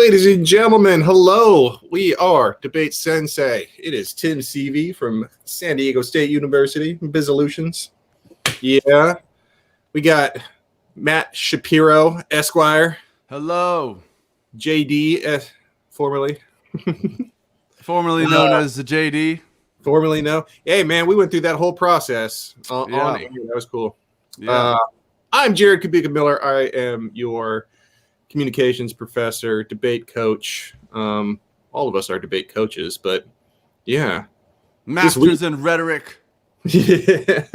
Ladies and gentlemen, hello. We are DebateSensei. It is Tim CV from San Diego State University, Bizolutions. Yeah. We got Matt Shapiro, Esquire. Hello. JD, formerly. Formerly known as the JD. Formerly known. Hey, man, we went through that whole process on air. That was cool. Yeah. I'm Jared Kubika Miller. I am your communications professor, debate coach. All of us are debate coaches, but yeah. Masters in rhetoric. Yeah.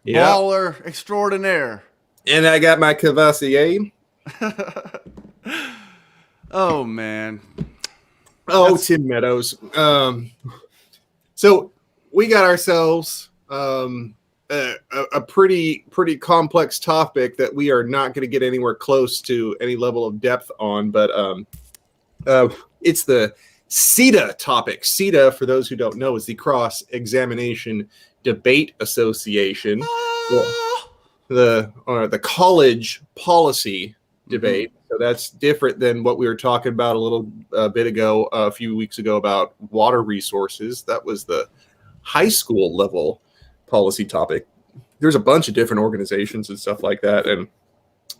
Baller extraordinaire. And I got my Cavassier. Oh, man. Oh, Tim Meadows. So we got ourselves a pretty complex topic that we are not going to get anywhere close to any level of depth on, but it's the CEDA topic. CEDA, for those who don't know, is the Cross-Examination Debate Association, the college policy debate. So that's different than what we were talking about a little bit ago, a few weeks ago, about water resources. That was the high school level policy topic. There's a bunch of different organizations and stuff like that, and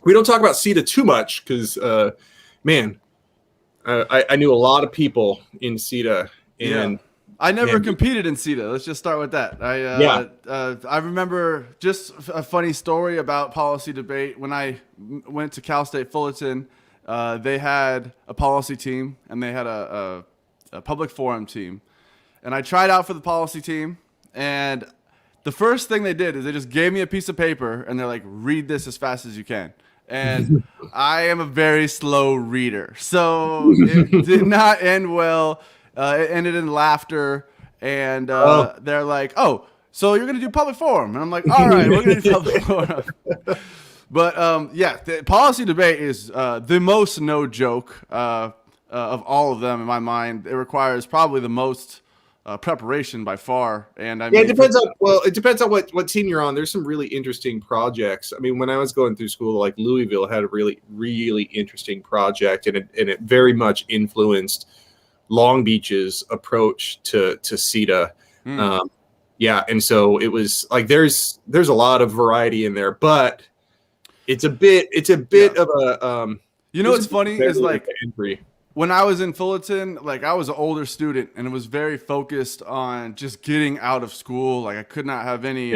we don't talk about CEDA too much because, I knew a lot of people in CEDA, and I never competed in CEDA. Let's just start with that. I remember just a funny story about policy debate. When I went to Cal State Fullerton, they had a policy team and they had a public forum team, and I tried out for the policy team, and the first thing they did is they just gave me a piece of paper and they're like, read this as fast as you can. And I am a very slow reader. So it did not end well. It ended in laughter. And they're like, oh, so you're going to do public forum. And I'm like, all right, we're going to do public forum. But the policy debate is the most no joke of all of them in my mind. It requires probably the most preparation by far, and I mean, it depends on what team you're on. There's some really interesting projects. I mean, when I was going through school, like Louisville had a really interesting project, and it very much influenced Long Beach's approach to CEDA. And so it was like there's a lot of variety in there, but it's a bit of a what's funny is like entry. When I was in Fullerton, like I was an older student and it was very focused on just getting out of school. Like I could not have any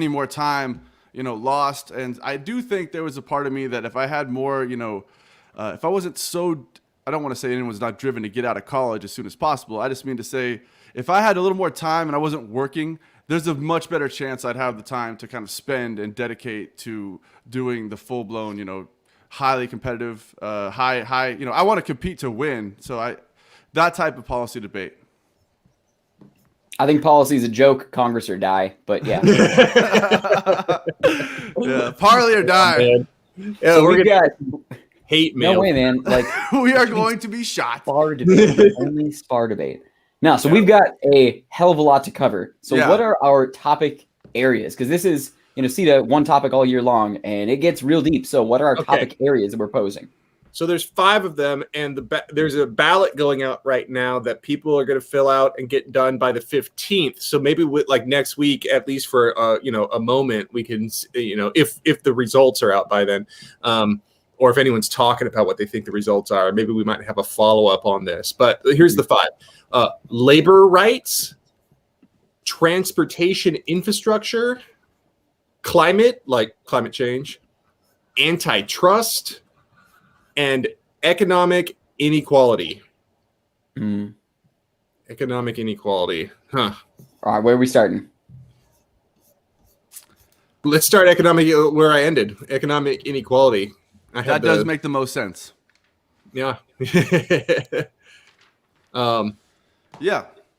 more time, lost. And I do think there was a part of me that if I had more, if I wasn't so, I don't want to say anyone's not driven to get out of college as soon as possible. I just mean to say if I had a little more time and I wasn't working, there's a much better chance I'd have the time to kind of spend and dedicate to doing the full blown, highly competitive, high, I want to compete to win. So that type of policy debate. I think policy is a joke, Congress or die, but yeah. Parley or die. Yeah, so we got hate mail. No way, man. Like we are going to be shot. Spar debate, only spar debate. Now, so we've got a hell of a lot to cover. So what are our topic areas? Because this is CEDA, one topic all year long, and it gets real deep. So what are our topic areas that we're posing? So there's 5 of them, and there's a ballot going out right now that people are going to fill out and get done by the 15th. So maybe with next week, at least for a moment, we can if the results are out by then, or if anyone's talking about what they think the results are, maybe we might have a follow up on this. But here's the 5: labor rights, transportation infrastructure, climate, like climate change, antitrust, and economic inequality. Economic inequality. All right, where are we starting? Let's start where I ended. Economic inequality. That does make the most sense. Yeah.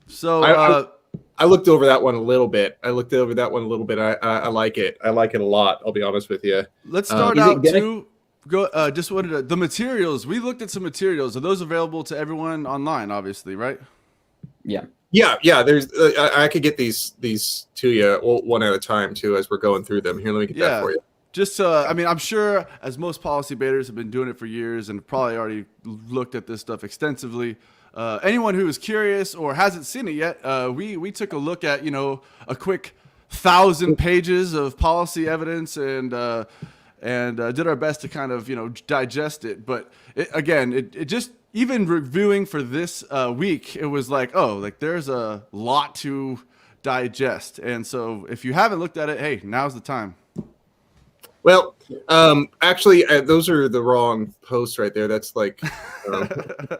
So I looked over that one a little bit. I like it. I like it a lot. I'll be honest with you. Let's start out to go. Just wanted the materials. We looked at some materials. Are those available to everyone online? Obviously, right? Yeah. Yeah. There's. I could get these to you one at a time too as we're going through them. Here, let me get that for you. just I mean, I'm sure as most policy debaters have been doing it for years and probably already looked at this stuff extensively. Anyone who is curious or hasn't seen it yet, we took a look at, you know, a quick 1,000 pages of policy evidence and did our best to kind of, you know, digest it. But it just, even reviewing for this week, it was like, oh, like there's a lot to digest. And so if you haven't looked at it, hey, now's the time. Well, actually, those are the wrong posts right there. That's like, I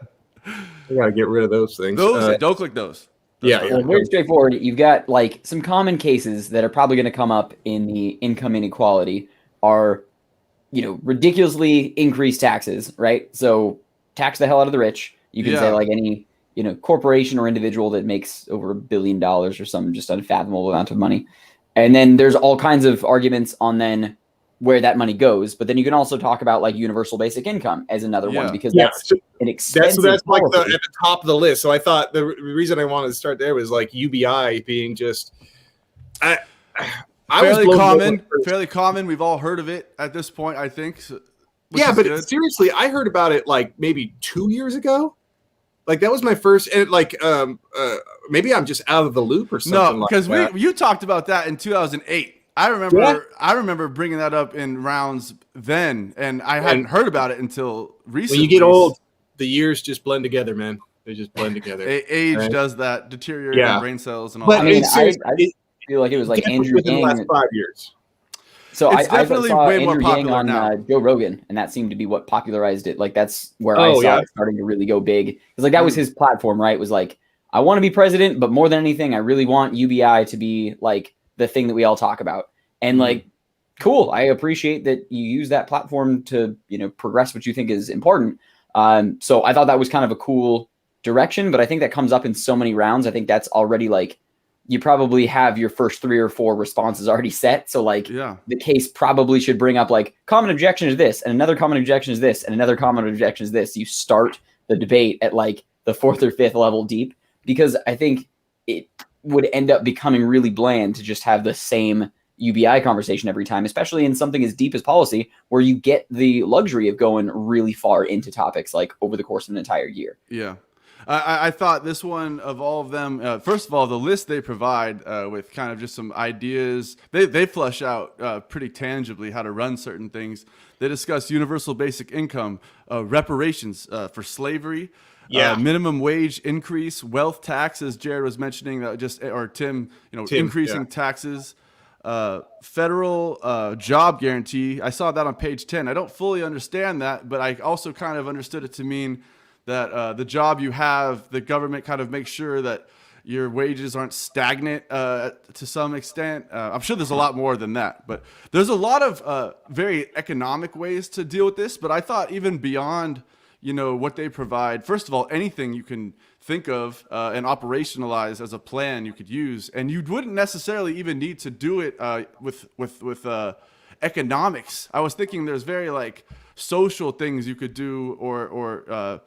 gotta get rid of those things. Don't click those. Yeah. Very straightforward. You've got like some common cases that are probably going to come up in the income inequality are, you know, ridiculously increased taxes, right? So tax the hell out of the rich. You can say like any, you know, corporation or individual that makes over $1 billion or some just unfathomable amount of money. And then there's all kinds of arguments on then where that money goes. But then you can also talk about like universal basic income as another one, because that's an expensive that's like at policy. the top of the list. So I thought the reason I wanted to start there was like UBI being just fairly common. We've all heard of it at this point, I think. Yeah, but seriously, I heard about it like maybe 2 years ago. Like that was my first, and like maybe I'm just out of the loop or something. No, because you talked about that in 2008. I remember bringing that up in rounds then, and I hadn't heard about it until recently. When you get old, the years just blend together, man. They just blend together. Age does that, deteriorating brain cells and all. But I mean, I feel like it was like Andrew Yang. The last 5 years. So it's definitely saw way Andrew more popular Yang on now. Joe Rogan, and that seemed to be what popularized it. Like that's where I saw it starting to really go big. Because like that was his platform, right? It was like, I want to be president, but more than anything, I really want UBI to be like the thing that we all talk about. And like, cool. I appreciate that you use that platform to, you know, progress what you think is important. So I thought that was kind of a cool direction, but I think that comes up in so many rounds. I think that's already like, you probably have your first 3 or 4 responses already set. So like the case probably should bring up like common objection is this, and another common objection is this, and another common objection is this. You start the debate at like the 4th or 5th level deep, because I think it would end up becoming really bland to just have the same UBI conversation every time, especially in something as deep as policy, where you get the luxury of going really far into topics like over the course of an entire year. Yeah. I thought this one of all of them, first of all, the list they provide with kind of just some ideas, they flesh out pretty tangibly how to run certain things. They discuss universal basic income, reparations for slavery, minimum wage increase, wealth tax, as Jared was mentioning, or Tim, increasing taxes, federal job guarantee. I saw that on page 10. I don't fully understand that, but I also kind of understood it to mean that the job you have, the government kind of makes sure that your wages aren't stagnant to some extent. I'm sure there's a lot more than that, but there's a lot of very economic ways to deal with this. But I thought even beyond, what they provide, first of all, anything you can think of and operationalize as a plan you could use, and you wouldn't necessarily even need to do it with economics. I was thinking there's very like social things you could do, or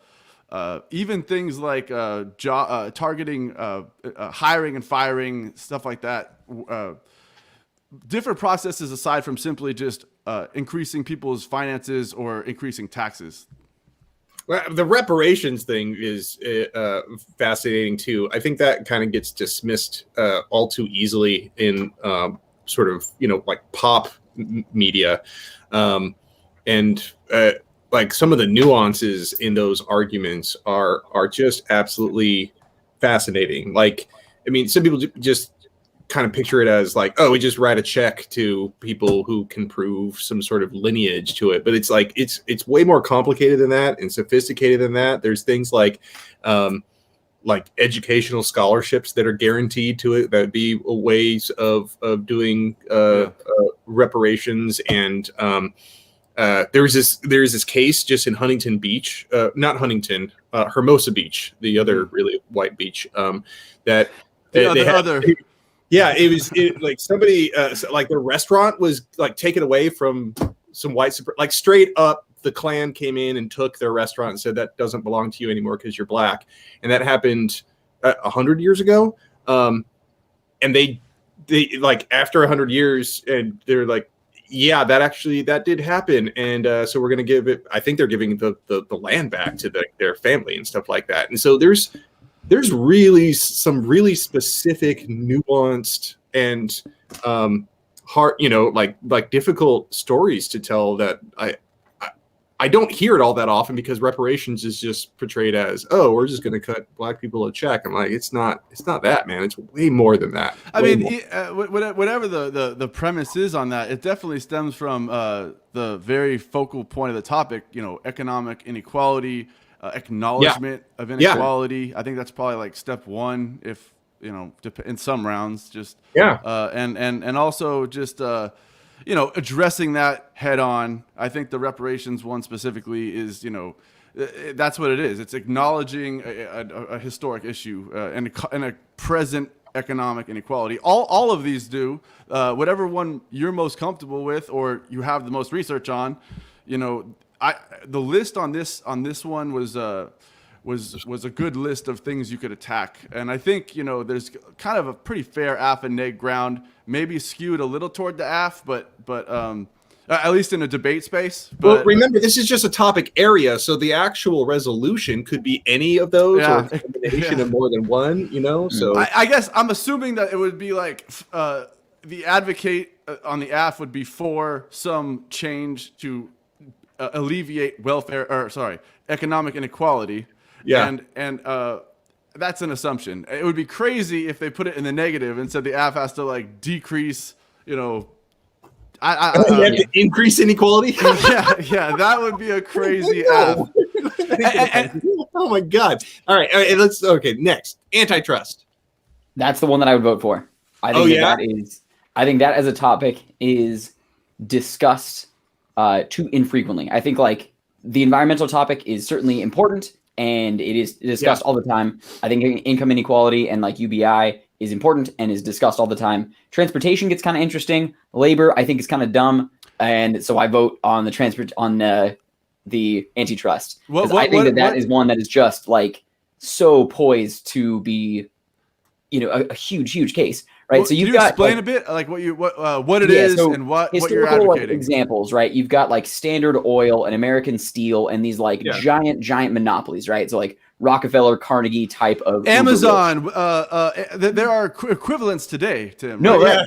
even things like targeting hiring and firing, stuff like that. Different processes aside from simply just increasing people's finances or increasing taxes. Well, the reparations thing is fascinating too. I think that kind of gets dismissed all too easily in sort of like pop media, and like some of the nuances in those arguments are just absolutely fascinating. Like, I mean, some people just kind of picture it as like, oh, we just write a check to people who can prove some sort of lineage to it. But it's like, it's way more complicated than that and sophisticated than that. There's things like educational scholarships that are guaranteed to it. That would be ways of doing reparations. And there's this case just in Huntington Beach, not Huntington, Hermosa Beach, the other really white beach, that yeah, it was like somebody like their restaurant was like taken away from some white like straight up. The Klan came in and took their restaurant and said that doesn't belong to you anymore because you're black, and that happened 100 years ago. And they like after 100 years, and they're like, Yeah, that did happen, and so we're going to give it. I think they're giving the land back to their family and stuff like that. And so there's really some really specific, nuanced, and hard, like difficult stories to tell that I don't hear it all that often, because reparations is just portrayed as, oh, we're just going to cut black people a check. I'm like, it's not that, man. It's way more than that. I mean, whatever the premise is on that, it definitely stems from the very focal point of the topic, economic inequality, acknowledgement of inequality. Yeah. I think that's probably like step one, if, in some rounds, just, and also just, addressing that head on. I think the reparations one specifically is, that's what it is. It's acknowledging a historic issue and a present economic inequality. All of these do. Whatever one you're most comfortable with or you have the most research on, the list on this one was a good list of things you could attack. And I think, there's kind of a pretty fair AF and neg ground, maybe skewed a little toward the AF, but at least in a debate space. But, well, remember, this is just a topic area, so the actual resolution could be any of those or a combination of more than one, So I guess I'm assuming that it would be like the advocate on the AF would be for some change to alleviate economic inequality. Yeah. And that's an assumption. It would be crazy if they put it in the negative and said the AF has to like decrease, increase inequality. yeah, that would be a crazy AF. Oh my God! All right, next, antitrust. That's the one that I would vote for. I think that as a topic is discussed too infrequently. I think like the environmental topic is certainly important, and it is discussed all the time. I think income inequality and like UBI is important and is discussed all the time. Transportation gets kind of interesting. Labor, I think, is kind of dumb, and so I vote on the antitrust. I think that is one that is just like so poised to be, a huge case, right? Well, so you've can you got explain a bit like what it is and what you're advocating. Like, examples, right? You've got like Standard Oil and American Steel and these like giant monopolies, right? So like Rockefeller, Carnegie type of Amazon. There are equivalents today, Tim. No, right?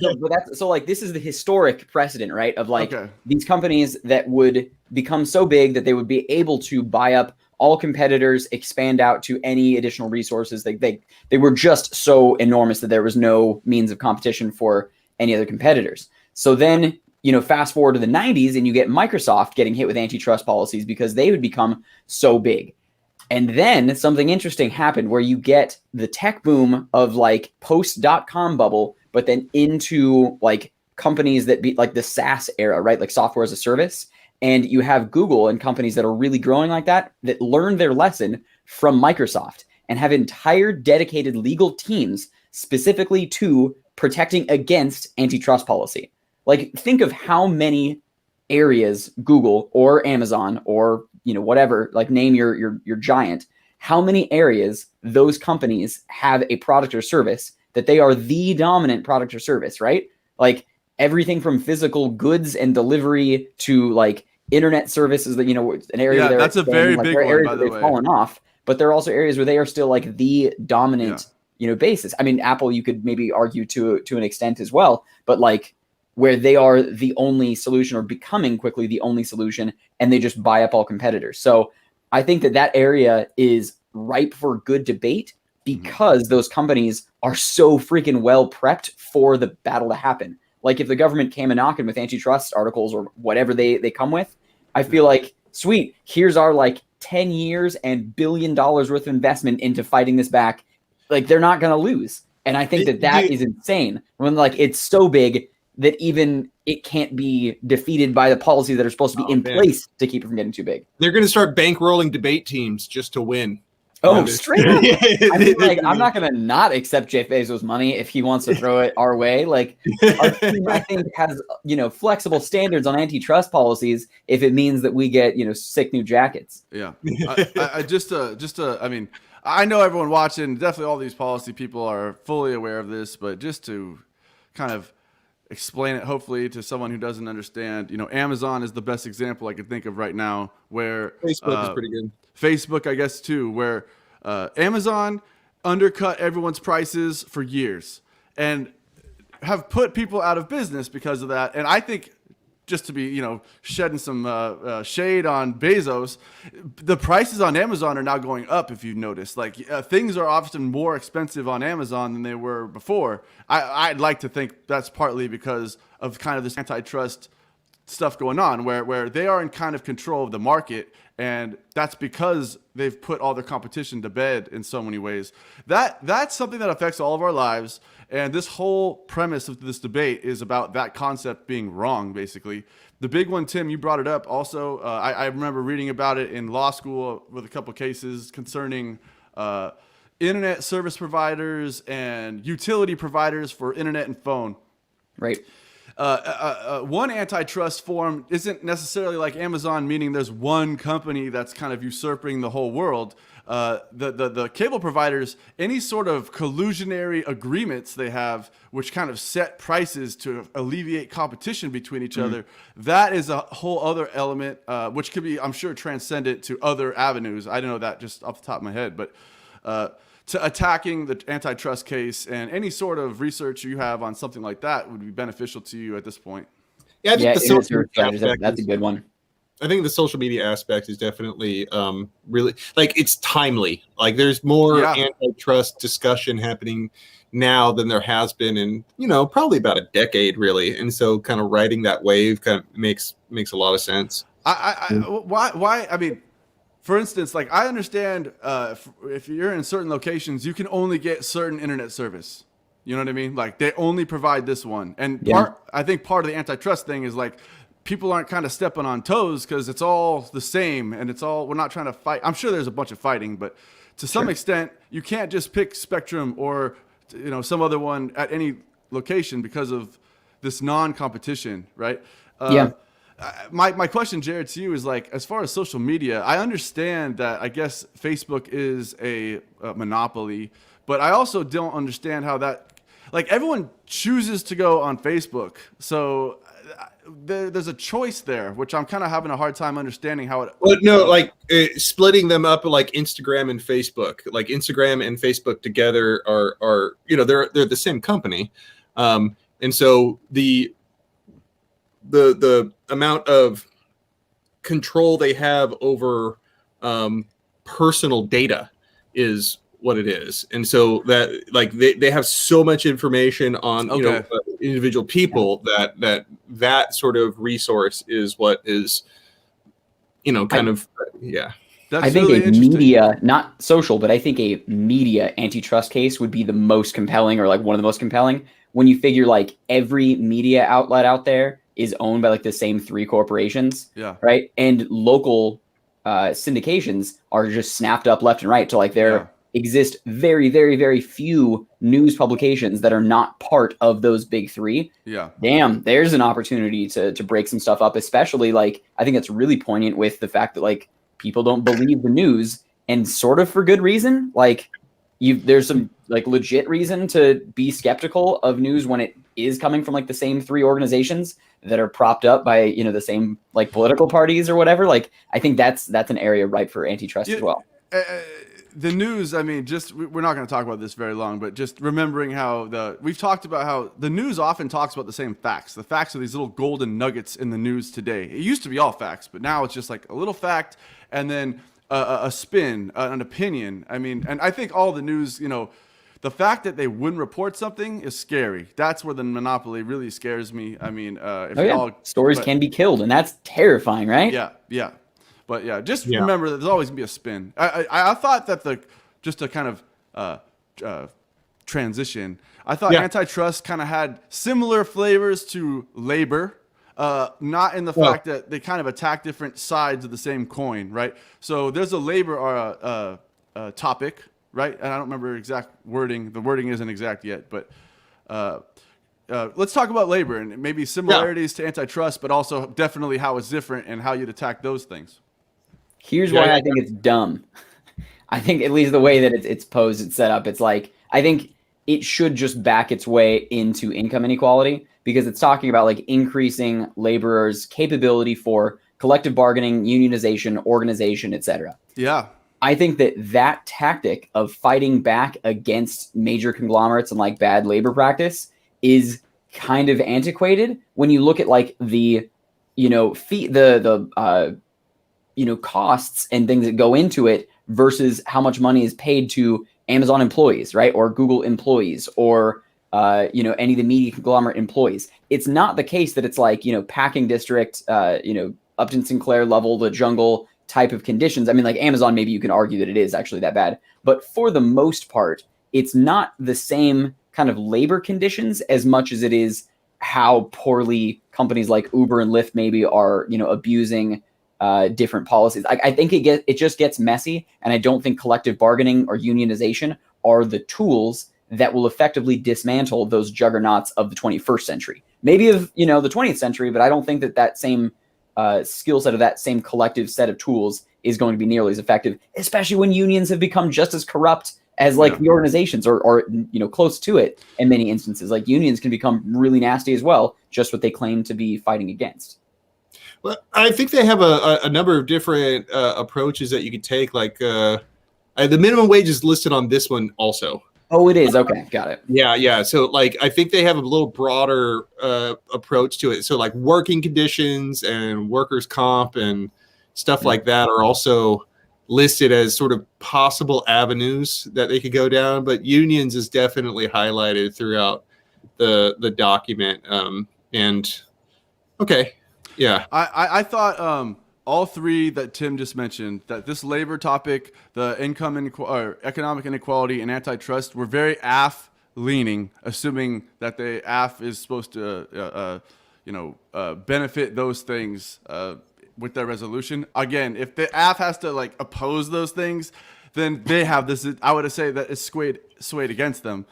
So like this is the historic precedent, right? Of like these companies that would become so big that they would be able to buy up all competitors, expand out to any additional resources. They were just so enormous that there was no means of competition for any other competitors. So then, fast forward to the 90s and you get Microsoft getting hit with antitrust policies because they would become so big. And then something interesting happened where you get the tech boom of like post.com bubble, but then into like companies that be like the SaaS era, right? Like software as a service. And you have Google and companies that are really growing like that learned their lesson from Microsoft and have entire dedicated legal teams specifically to protecting against antitrust policy. Like, think of how many areas Google or Amazon or, whatever, like name your giant, how many areas those companies have a product or service that they are the dominant product or service, right? Like, everything from physical goods and delivery to like internet services that, an area there. That's a very big one, by the way. Fallen off, but there are also areas where they are still like the dominant, basis. I mean, Apple, you could maybe argue to an extent as well, but like where they are the only solution or becoming quickly the only solution, and they just buy up all competitors. So I think that area is ripe for good debate because those companies are so freaking well prepped for the battle to happen. Like if the government came a knocking with antitrust articles or whatever they come with, I feel like, sweet, here's our like 10 years and $1 billion worth of investment into fighting this back. Like they're not going to lose. And I think that is insane when like it's so big that even it can't be defeated by the policies that are supposed to be place to keep it from getting too big. They're going to start bankrolling debate teams just to win. Oh, straight up. I mean, like, I'm not going to not accept Jeff Bezos' money if he wants to throw it our way. Like, our team, I think, has, flexible standards on antitrust policies if it means that we get, sick new jackets. Yeah. I mean, I know everyone watching, definitely all these policy people are fully aware of this, but just to kind of explain it hopefully to someone who doesn't understand. Amazon is the best example I could think of right now, where Facebook is pretty good. Facebook, I guess, too, where Amazon undercut everyone's prices for years and have put people out of business because of that. And I think, just to be, shedding some shade on Bezos, the prices on Amazon are now going up. If you've noticed, like things are often more expensive on Amazon than they were before. I'd like to think that's partly because of kind of this antitrust stuff going on, where they are in kind of control of the market, and that's because they've put all their competition to bed in so many ways. That's something that affects all of our lives. And this whole premise of this debate is about that concept being wrong, basically. The big one, Tim, you brought it up also. I remember reading about it in law school with a couple cases concerning internet service providers and utility providers for internet and phone. Right. One antitrust form isn't necessarily like Amazon, meaning there's one company that's kind of usurping the whole world. The cable providers, any sort of collusionary agreements they have, which kind of set prices to alleviate competition between each other, that is a whole other element, which could be, I'm sure, transcendent to other avenues. I don't know that just off the top of my head, but to attacking the antitrust case, and any sort of research you have on something like that would be beneficial to you at this point. Yeah, I think that's a good one. I think the social media aspect is definitely really, like, it's timely. Like, there's more antitrust discussion happening now than there has been in, probably about a decade, really. And so kind of riding that wave kind of makes a lot of sense. Why? I mean, for instance, like, I understand if you're in certain locations, you can only get certain internet service. You know what I mean? Like, they only provide this one. And I think part of the antitrust thing is, like, people aren't kind of stepping on toes because it's all the same, and we're not trying to fight. I'm sure there's a bunch of fighting, but to some extent, you can't just pick Spectrum or, some other one at any location because of this non-competition, right? My question, Jared, to you is, like, as far as social media, I understand that I guess Facebook is a monopoly, but I also don't understand how that, like, everyone chooses to go on Facebook. So there's a choice there, which I'm kind of having a hard time understanding how it. Well, no, like splitting them up like Instagram and Facebook. Like Instagram and Facebook together are they're the same company, and so the amount of control they have over personal data is what it is. And so that, like, they have so much information on individual people that sort of resource is what is That's I think really a media, not social, but I think a media antitrust case would be the most compelling, or like one of the most compelling, when you figure like every media outlet out there is owned by like the same three corporations, right? And local syndications are just snapped up left and right. So like there exist very, very, very few news publications that are not part of those big three. Damn, there's an opportunity to break some stuff up, especially like, I think it's really poignant with the fact that like people don't believe the news, and sort of for good reason. Like there's some like legit reason to be skeptical of news when it is coming from like the same three organizations that are propped up by, the same like political parties or whatever. Like, I think that's an area ripe for antitrust as well. The news, I mean, we're not going to talk about this very long, but just remembering how we've talked about how the news often talks about the same facts. The facts are these little golden nuggets in the news today. It used to be all facts, but now it's just like a little fact and then a spin, an opinion. I mean, and I think all the news, the fact that they wouldn't report something is scary. That's where the monopoly really scares me. I mean, stories can be killed, and that's terrifying, right? Yeah. But remember that there's always gonna be a spin. I thought that just to kind of transition, I thought antitrust kind of had similar flavors to labor, not in the fact that they kind of attack different sides of the same coin, right? So there's a labor topic, right? And I don't remember exact wording. The wording isn't exact yet, but let's talk about labor and maybe similarities to antitrust, but also definitely how it's different and how you'd attack those things. Here's why I think it's dumb. I think at least the way that it's posed, it's set up, it's like, I think it should just back its way into income inequality, because it's talking about like increasing laborers' capability for collective bargaining, unionization, organization, etc. Yeah. I think that tactic of fighting back against major conglomerates and like bad labor practice is kind of antiquated when you look at like the, costs and things that go into it versus how much money is paid to Amazon employees, right? Or Google employees, or any of the media conglomerate employees. It's not the case that it's like, packing district, Upton Sinclair level, the jungle type of conditions. I mean, like Amazon, maybe you can argue that it is actually that bad, but for the most part, it's not the same kind of labor conditions as much as it is how poorly companies like Uber and Lyft maybe are, abusing different policies. I think it just gets messy, and I don't think collective bargaining or unionization are the tools that will effectively dismantle those juggernauts of the 21st century. Maybe of the 20th century, but I don't think that same skill set of that same collective set of tools is going to be nearly as effective, especially when unions have become just as corrupt as like the organizations or close to it in many instances. Like unions can become really nasty as well, just what they claim to be fighting against. Well, I think they have a number of different approaches that you could take. Like the minimum wage is listed on this one also. Oh, it is. Okay. Got it. Yeah. So like, I think they have a little broader approach to it. So like working conditions and workers' comp and stuff like that are also listed as sort of possible avenues that they could go down. But unions is definitely highlighted throughout the document. And okay. Yeah. I thought all three that Tim just mentioned, that this labor topic, the economic inequality, and antitrust, were very AF leaning, assuming that the AF is supposed to benefit those things with their resolution. Again, if the AF has to like oppose those things, then they have this. I would say that it's swayed against them.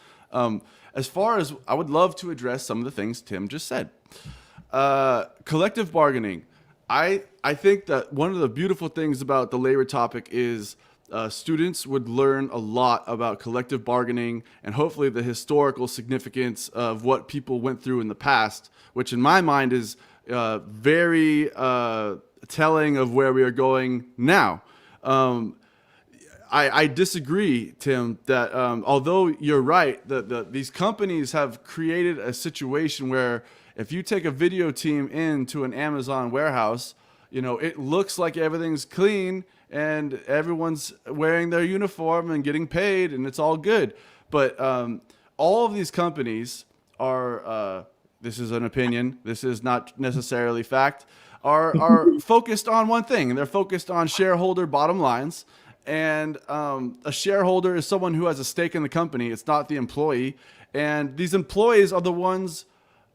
As far as I would love to address some of the things Tim just said. Collective bargaining. I think that one of the beautiful things about the labor topic is students would learn a lot about collective bargaining and hopefully the historical significance of what people went through in the past, which in my mind is very telling of where we are going now. I disagree, Tim, that although you're right, these companies have created a situation where if you take a video team into an Amazon warehouse, it looks like everything's clean and everyone's wearing their uniform and getting paid and it's all good. But all of these companies are, this is an opinion, this is not necessarily fact, are focused on one thing, and they're focused on shareholder bottom lines. And a shareholder is someone who has a stake in the company. It's not the employee. And these employees are the ones,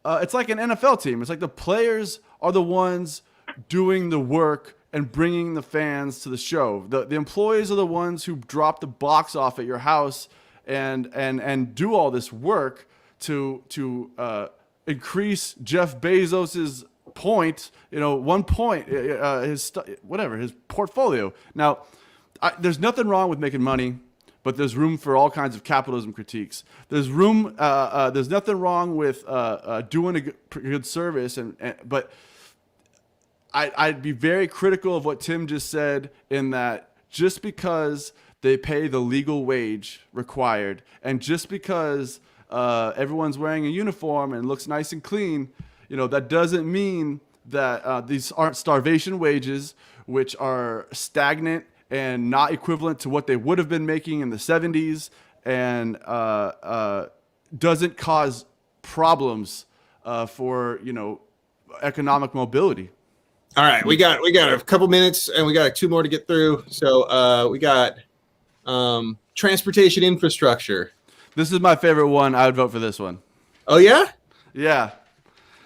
it's like an NFL team. It's like the players are the ones doing the work and bringing the fans to the show. The employees are the ones who drop the box off at your house and do all this work to increase Jeff Bezos's point, 1 point, his portfolio. Now, there's nothing wrong with making money, but there's room for all kinds of capitalism critiques. There's nothing wrong with doing a good service, but I'd be very critical of what Tim just said, in that just because they pay the legal wage required, and just because everyone's wearing a uniform and looks nice and clean, that doesn't mean that these aren't starvation wages, which are stagnant and not equivalent to what they would have been making in the 70s, and doesn't cause problems for economic mobility. All right, we got a couple minutes, and we got 2 more to get through. So we got transportation infrastructure. This is my favorite one. I would vote for this one. Oh yeah? Yeah.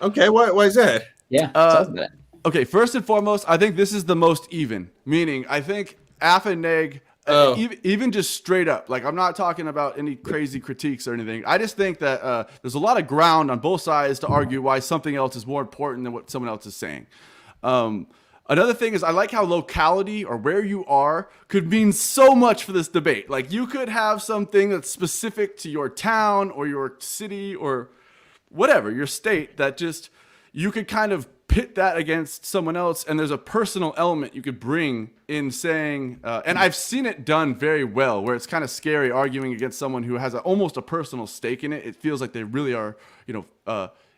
Okay. Why is that? Yeah. Okay. First and foremost, I think this is the most even. Meaning, I think AF and neg, even just straight up. Like, I'm not talking about any crazy critiques or anything. I just think that there's a lot of ground on both sides to argue why something else is more important than what someone else is saying. Another thing is, I like how locality or where you are could mean so much for this debate. Like, you could have something that's specific to your town or your city or whatever, your state, that just you could kind of pit that against someone else, and there's a personal element you could bring in saying, and I've seen it done very well, where it's kind of scary arguing against someone who has almost a personal stake in it. It feels like they really are,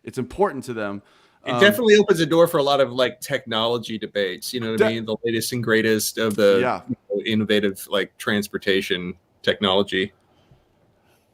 it's important to them. It definitely opens a door for a lot of like technology debates. You know what I mean? The latest and greatest of the innovative like transportation technology.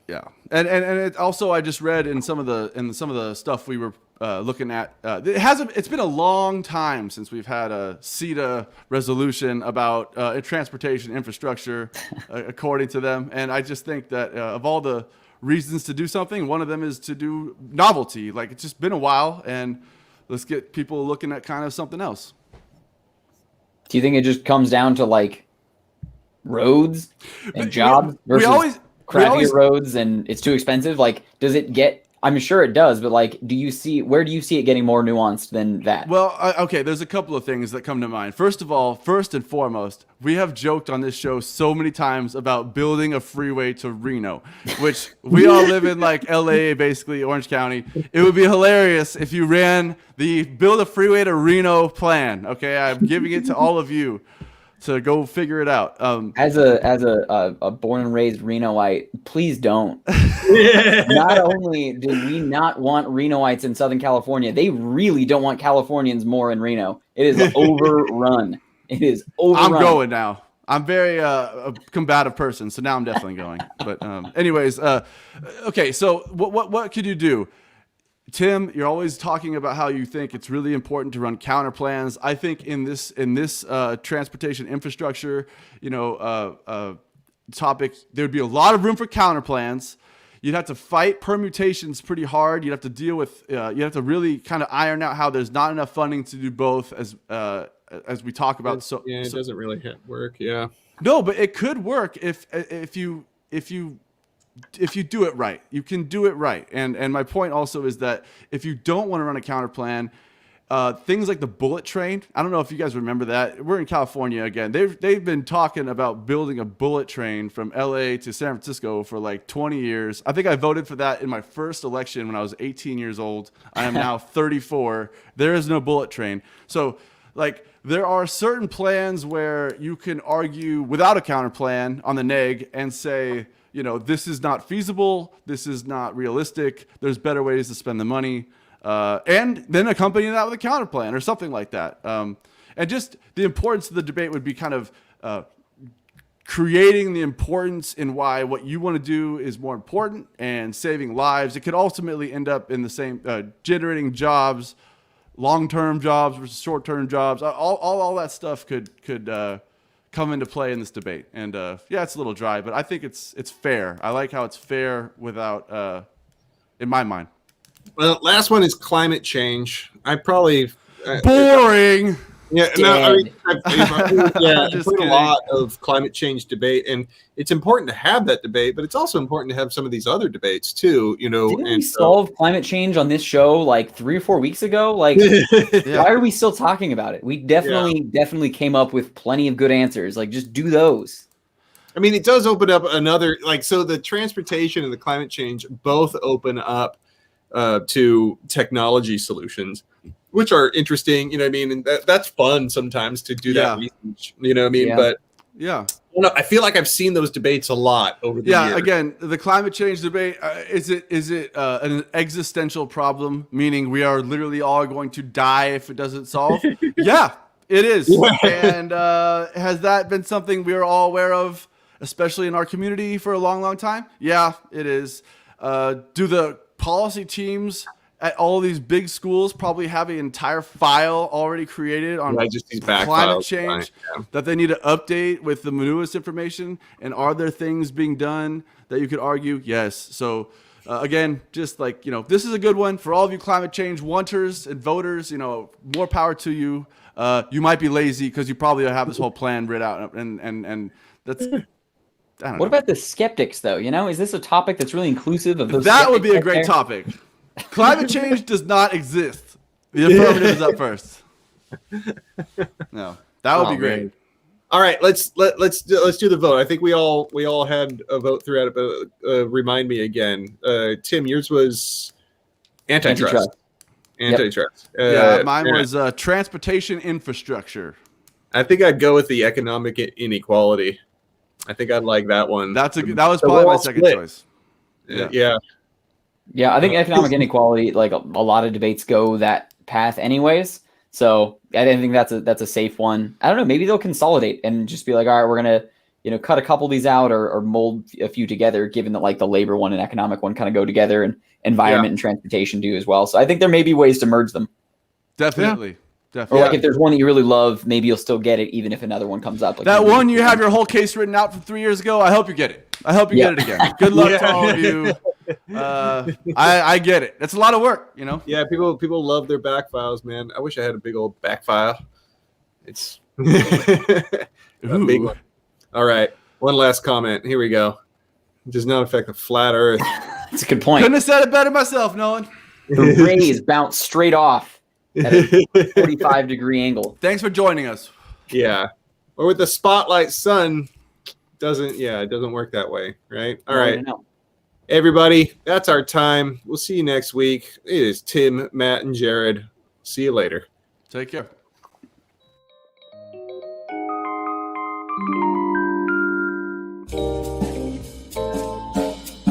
Yeah, and it also, I just read in some of the stuff we were looking at. It's been a long time since we've had a CEDA resolution about transportation infrastructure, according to them. And I just think that of all the reasons to do something, one of them is to do novelty. Like, it's just been a while, and let's get people looking at kind of something else. Do you think it just comes down to like roads and jobs versus crappier roads and it's too expensive? Like, does it get, I'm sure it does, but like, where do you see it getting more nuanced than that? Well, okay, there's a couple of things that come to mind. First and foremost, we have joked on this show so many times about building a freeway to Reno, which we all live in like LA, basically Orange County. It would be hilarious if you ran the build a freeway to Reno plan. Okay, I'm giving it to all of you to go figure it out. As a born and raised Renoite, please don't. Not only do we not want Renoites in Southern California, they really don't want Californians more in Reno. It is overrun. It is overrun. I'm going now. I'm very a combative person, so now I'm definitely going. But anyways, okay. So what could you do? Tim, you're always talking about how you think it's really important to run counter plans. I think in this transportation infrastructure, topic, there would be a lot of room for counter plans. You'd have to fight permutations pretty hard. You'd have to deal with, you have to really kind of iron out how there's not enough funding to do both, as we talk about. It doesn't really work. Yeah. No, but it could work if you do it right. You can do it right. And my point also is that if you don't want to run a counter plan, things like the bullet train, I don't know if you guys remember that. We're in California again. They've been talking about building a bullet train from LA to San Francisco for like 20 years. I think I voted for that in my first election when I was 18 years old. I am now 34. There is no bullet train. So like, there are certain plans where you can argue without a counter plan on the neg and say, this is not feasible. This is not realistic. There's better ways to spend the money. And then accompany that with a counter plan or something like that. And just the importance of the debate would be kind of creating the importance in why what you want to do is more important and saving lives. It could ultimately end up in the same generating jobs, long-term jobs versus short-term jobs. All that stuff could come into play in this debate. And it's a little dry, but I think it's fair. I like how it's fair without, in my mind. Well, last one is climate change. I probably boring. I've heard a lot of climate change debate, and it's important to have that debate, but it's also important to have some of these other debates too. Didn't we solve climate change on this show like 3 or 4 weeks ago? Like, why are we still talking about it? We definitely came up with plenty of good answers. Like, just do those. I mean, it does open up another so the transportation and the climate change both open up to technology solutions, which are interesting, and that's fun sometimes to do that research, but I feel like I've seen those debates a lot over the years. Again, the climate change debate, is it an existential problem, meaning we are literally all going to die if it doesn't solve? Yeah, it is. And has that been something we're all aware of, especially in our community, for a long, long time? Yeah, it is. Do the policy teams at all these big schools probably have an entire file already created on climate change that they need to update with the newest information? And are there things being done that you could argue? Yes. So again, just like, this is a good one for all of you climate change wanters and voters, more power to you. You might be lazy because you probably have this whole plan written out, and that's, what about the skeptics, though? Is this a topic that's really inclusive of those? That would be a great topic. Climate change does not exist. The affirmative is up first. No, that would be great. Man. All right, let's do the vote. I think we all had a vote throughout it, but remind me again. Tim, yours was Antitrust. Yep. Antitrust. Mine was transportation infrastructure. I think I'd go with the economic inequality. I think I'd like that one. That was probably my second choice. Yeah. Yeah, I think economic inequality, like a lot of debates go that path anyways. So I think that's a safe one. I don't know, maybe they'll consolidate and just be like, all right, we're gonna, cut a couple of these out or mold a few together, given that like the labor one and economic one kind of go together, and environment and transportation do as well. So I think there may be ways to merge them. Definitely. Or like if there's one that you really love, maybe you'll still get it even if another one comes up. Like that one you have your whole case written out from 3 years ago. I hope you get it. I hope you get it again. Good luck to all of you. I get it. It's a lot of work, Yeah, people love their back files, man. I wish I had a big old back file. It's a big one. All right, one last comment. Here we go. It does not affect the flat Earth. That's a good point. Couldn't have said it better myself, Nolan. The rays bounce straight off at a 45-degree angle. Thanks for joining us. Yeah, or with the spotlight sun, it doesn't work that way, right? All right. Everybody, that's our time. We'll see you next week. It is Tim, Matt, and Jared. See you later. Take care.